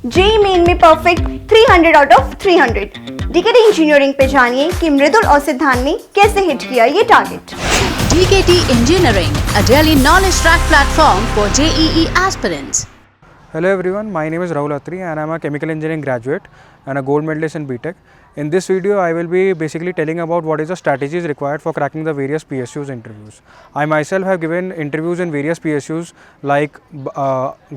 JEE main में perfect 300 out of 300। DKT engineering पे जानिए कि मृदुल और सिद्धांत ने कैसे हिट किया ये target. DKT Engineering, a daily knowledge track platform for JEE aspirants. Hello everyone, my name is Rahul Atri and I am a chemical engineering graduate and a gold medalist in BTech. In this video, I will be basically telling about what is the strategies required for cracking the various PSUs interviews. I myself have given interviews in various PSUs like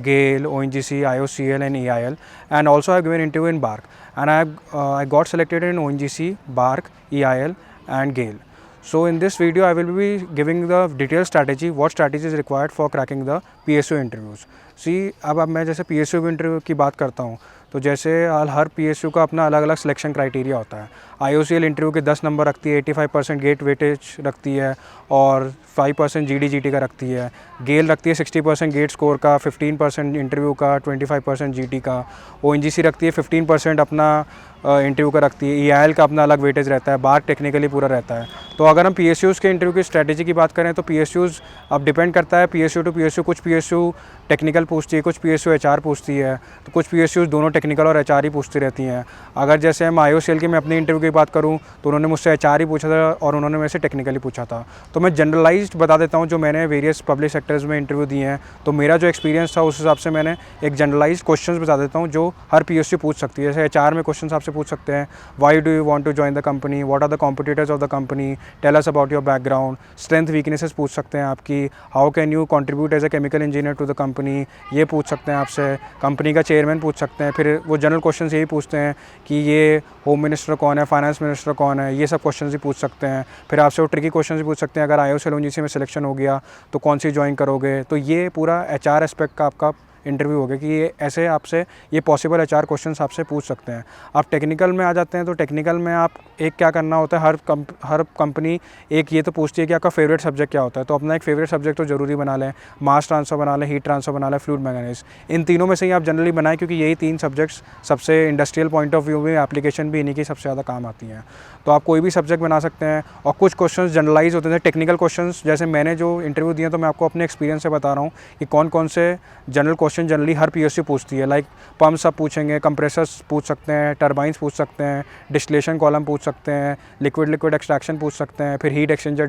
GAIL, ONGC, IOCL and EIL, and also I have given interview in BARC, and I got selected in ONGC, BARC, EIL and GAIL. So in this video I will be giving the detailed strategy, what strategy is required for cracking the PSU interviews. See, अब मैं जैसे PSU interview की बात करता हूँ तो जैसे हर PSU का अपना अलग अलग सिलेक्शन क्राइटेरिया होता है। IOCL इंटरव्यू के 10 नंबर रखती है, 85% गेट वेटेज रखती है और 5% GD/GT का रखती है। गेल रखती है 60% गेट स्कोर का, 15% इंटरव्यू का, 25% GT का। ONGC रखती है 15% अपना इंटरव्यू का रखती है। EIL का अपना अलग वेटेज रहता है, बार टेक्निकली पूरा रहता है। तो अगर हम PSUs के इंटरव्यू की स्ट्रैटेजी की बात करें तो PSUs अब डिपेंड करता है PSU टू PSU। कुछ PSU टेक्निकल पूछती है, कुछ PSU HR पूछती है, तो कुछ PSUs दोनों टेक्निकल और HR ही पूछती रहती हैं। अगर जैसे हम IOCL की मैं अपनी इंटरव्यू की बात करूं तो उन्होंने मुझसे HR ही पूछा था और उन्होंने मेरे से टेक्निकली पूछा था। तो मैं जनरलाइज्ड बता देता हूं, जो मैंने वेरियस पब्लिक सेक्टर्स में इंटरव्यू दिए हैं तो मेरा जो एक्सपीरियंस था उस हिसाब से मैंने एक जनरलाइज्ड क्वेश्चंस बता देता हूं जो हर PSU पूछ सकती है। जैसे HR में क्वेश्चन आपसे पूछ सकते हैं, why do you want to join the company, what are the competitors of the company, tell us about your background. Strength weaknesses पूछ सकते हैं आपकी, how can you contribute as a chemical engineer to the company, ये पूछ सकते हैं आपसे। Company का चेयरमैन पूछ सकते हैं। फिर वो जनरल क्वेश्चंस यही पूछते हैं कि ये होम मिनिस्टर कौन है, फाइनेंस मिनिस्टर कौन है, ये सब क्वेश्चन ही पूछ सकते हैं। फिर आपसे वो ट्रिकी क्वेश्चन भी पूछ सकते हैं, अगर IOCL ONGC में सिलेक्शन हो गया तो कौन सी ज्वाइन करोगे। तो ये पूरा HR एस्पेक्ट का आपका इंटरव्यू हो गया कि ये ऐसे आपसे ये पॉसिबल HR क्वेश्चंस आपसे पूछ सकते हैं। आप टेक्निकल में आ जाते हैं तो टेक्निकल में आप एक क्या करना होता है, हर कंपनी एक ये तो पूछती है कि आपका फेवरेट सब्जेक्ट क्या होता है। तो अपना एक फेवरेट सब्जेक्ट तो ज़रूरी बना लें। मास ट्रांसफ़र बना लें, हीट ट्रांसफ़र बना लें, फ्लूइड मैकेनिक्स। इन तीनों में से ही आप जनरली बनाएं क्योंकि यही 3 सब्जेक्ट्स सबसे इंडस्ट्रियल पॉइंट ऑफ व्यू में एप्लीकेशन भी इन्हीं की सबसे ज़्यादा काम आती हैं। तो आप कोई भी सब्जेक्ट बना सकते हैं। और कुछ क्वेश्चंस जनरलाइज होते हैं, टेक्निकल क्वेश्चंस। जैसे मैंने जो इंटरव्यू दिए तो मैं आपको अपने एक्सपीरियंस से बता रहा हूँ कि कौन कौन से जनरल क्वेश्चन जनरली हर PSU पूछती है। लाइक पम्प्स आप पूछेंगे, कंप्रेसर्स पूछ सकते हैं, टर्बाइंस पूछ सकते हैं, डिस्टिलेशन कॉलम पूछ सकते हैं, लिक्विड एक्सट्रैक्शन पूछ सकते हैं। फिर हीट एक्सचेंजर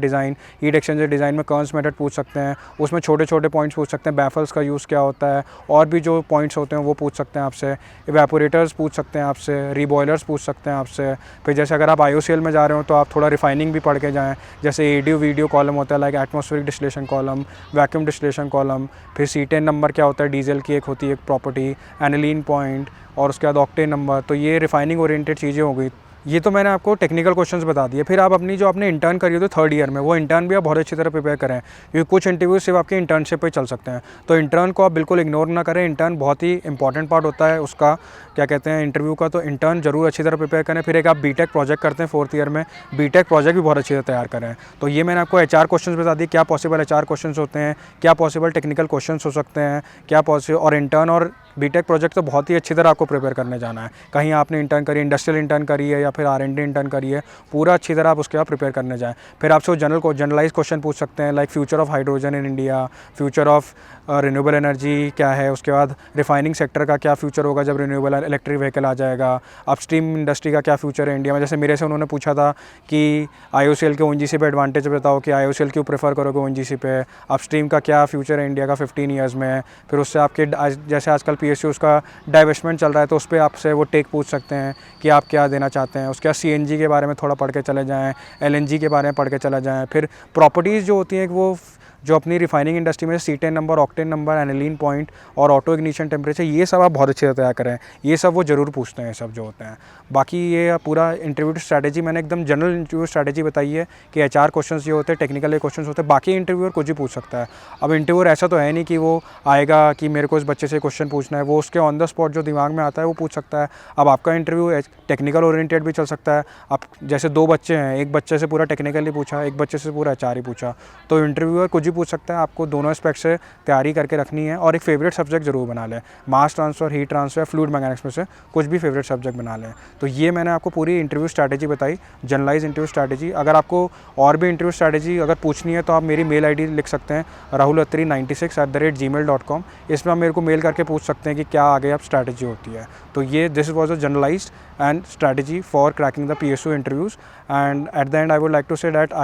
डिज़ाइन में कर्न्स मेथड पूछ सकते हैं। उसमें छोटे छोटे पॉइंट्स पूछ सकते हैं, बैफल्स का यूज़ क्या होता है, और भी जो पॉइंट्स होते हैं वो पूछ सकते हैं आपसे। इवेपोरेटर्स पूछ सकते हैं आपसे, रीबॉयलर्स पूछ सकते हैं आपसे। फिर जैसे अगर आप IOCL में जा रहे हो तो आप थोड़ा रिफाइनिंग भी पढ़ के जाएँ। जैसे वीडियो कॉलम होता है, like atmospheric distillation column, vacuum distillation column. फिर C10 नंबर क्या होता है, डीजल की एक होती है एक प्रॉपर्टी, एनिलीन पॉइंट, और उसके बाद ऑक्टेन नंबर। तो ये रिफाइनिंग ओरिएंटेड चीज़ें हो गई। ये तो मैंने आपको टेक्निकल क्वेश्चंस बता दिए। फिर आप अपनी जो आपने इंटर्न करी हो तो 3rd ईयर में, वो इंटर्न भी आप बहुत अच्छी तरह प्रिपेयर करें क्योंकि कुछ इंटरव्यूज सिर्फ आपके इंटर्नशिप पे चल सकते हैं। तो इंटर्न को आप बिल्कुल इग्नोर ना करें। इंटर्न बहुत ही इंपॉर्टेंट पार्ट होता है उसका, क्या कहते हैं, इंटरव्यू का। तो इंटर्न जरूर अच्छी तरह प्रिपेयर करें। फिर एक आप BTech प्रोजेक्ट करते हैं 4th ईयर में, BTech प्रोजेक्ट भी बहुत अच्छी तरह तैयार करें। तो ये मैंने आपको HR क्वेश्चन बता दिए, क्या पॉसिबल HR क्वेश्चन होते हैं, क्या पॉसिबल टेक्निकल क्वेश्चन हो सकते हैं, क्या पॉसिबल। और इंटर्न और BTech प्रोजेक्ट तो बहुत ही अच्छी तरह आपको प्रिपेयर करने जाना है। कहीं आपने इंटर्न करी, इंडस्ट्रियल इंटर्न करी है या फिर R&D इंटर्न करी है, पूरा अच्छी तरह आप उसके बाद प्रिपेयर करने जाएँ। फिर आपसे वो जनरलाइज क्वेश्चन पूछ सकते हैं, like future of hydrogen in India, future of renewable energy क्या है, उसके बाद रिफाइनिंग सेक्टर का क्या फ्यूचर होगा जब रिन्यूएबल इलेक्ट्रिक व्हीकल आ जाएगा, अपस्ट्रीम इंडस्ट्री का क्या फ्यूचर है इंडिया में। जैसे मेरे से उन्होंने पूछा था कि IOCL के ONGC पे एडवांटेज बताओ कि IOCL क्यों प्रेफर करोगे ONGC पे, अपस्ट्रीम का क्या फ्यूचर है इंडिया का 15 ईयर्स में। फिर उससे आपके जैसे आजकल PSUs का डाइवेस्टमेंट चल रहा है तो उस पर आपसे वो टेक पूछ सकते हैं कि आप क्या देना चाहते हैं। उसके बाद CNG के बारे में थोड़ा पढ़ के चले जाएँ, LNG के बारे में पढ़ के चला जाएँ। फिर प्रॉपर्टीज़ जो होती हैं वो जो अपनी रिफाइनिंग इंडस्ट्री में C10 number, octane number, aniline point और ऑटो इग्निशन टेम्परेचर, ये सब आप बहुत अच्छे से तैयार करें। ये सब वो ज़रूर पूछते हैं, सब जो होते हैं। बाकी ये पूरा इंटरव्यू स्ट्रैटेजी मैंने एकदम जनरल इंटरव्यू स्ट्रैटेजी बताई है कि HR क्वेश्चंस ये होते हैं, टेक्निकल क्वेश्चंस होते हैं। बाकी इंटरव्यूअर कुछ भी पूछ सकता है। अब इंटरव्यूअर ऐसा तो है नहीं कि वो आएगा कि मेरे को इस बच्चे से क्वेश्चन पूछना है, वो उसके ऑन द स्पॉट जो दिमाग में आता है वो पूछ सकता है। अब आपका इंटरव्यू टेक्निकल ओरिएंटेड भी चल सकता है। अब जैसे 2 बच्चे हैं, एक बच्चे से पूरा टेक्निकली पूछा, एक बच्चे से पूरा HR ही पूछा, तो इंटरव्यूअर कुछ भी पूछ सकता है, आपको दोनों एस्पेक्ट से तैयारी करके रखनी है और एक फेवरेट सब्जेक्ट ज़रूर बना लें। मास transfer, heat transfer, fluid mechanics में से कुछ भी फेवरेट सब्जेक्ट बना लें। तो ये मैंने आपको पूरी इंटरव्यू स्ट्रैटेजी बताई, जनरलाइज इंटरव्यू स्ट्रैटेजी। अगर आपको और भी इंटरव्यू स्ट्रैटेजी अगर पूछनी है तो आप मेरी मेल ID लिख सकते हैं rahulattri96@gmail.com। इसमें आप मेरे को मेल करके पूछ सकते हैं कि क्या आगे आप स्ट्रैटेजी होती है। तो ये this was a generalized and strategy for cracking the PSU interviews. And at the end I would like to say that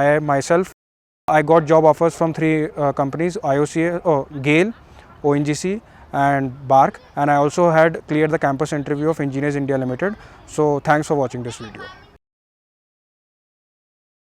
I got job offers from 3 companies: IOCL, GAIL, ONGC and BARC, and I also had cleared the campus interview of Engineers India Limited. So thanks for watching this video.